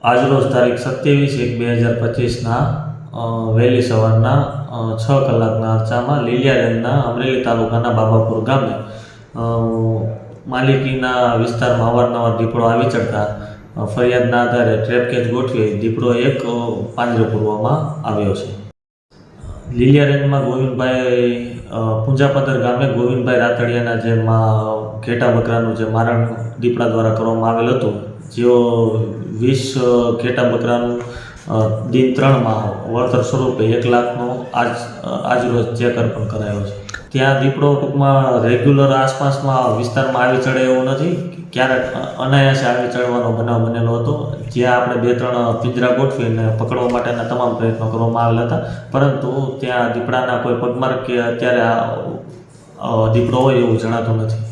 આજરોજ તારીખ 27/1/2025ના વહેલી સવારના 6 કલાકના અરસામાં લીલિયારેન્જના અમરેલી તાલુકાના બાબાપુર ગામે માલિકીના વિસ્તારમાં અવારનવાર દીપડો આવી ચડતા ફરિયાદના આધારે ટ્રેપ કેચ ગોઠવી દીપડો એક પાંજરે પૂરવામાં આવ્યો છે. લીલિયારેન્જમાં ગોવિંદભાઈ પૂંજાપદર ગામે ગોવિંદભાઈ રાતડિયાના જે ઘેટા બકરાનું જે મારણ દીપડા દ્વારા કરવામાં આવેલ હતું, જેઓ 20 ઘેટા બકરાનું દિન 3માં વળતર સ્વરૂપે 1 લાખનો આજરોજ ચેક અર્પણ કરાયો છે. ત્યાં દીપડો ટૂંકમાં રેગ્યુલર આસપાસમાં વિસ્તારમાં આવી ચડે એવું નથી, ક્યારેક અનાયાસે આવી ચડવાનો બનાવ બનેલો હતો, જ્યાં આપણે 2-3 પિંજરા ગોઠવીને પકડવા માટેના તમામ પ્રયત્નો કરવામાં આવેલા હતા, પરંતુ ત્યાં દીપડાના કોઈ પગમાર્ક કે અત્યારે દીપડો હોય એવું જણાતું નથી.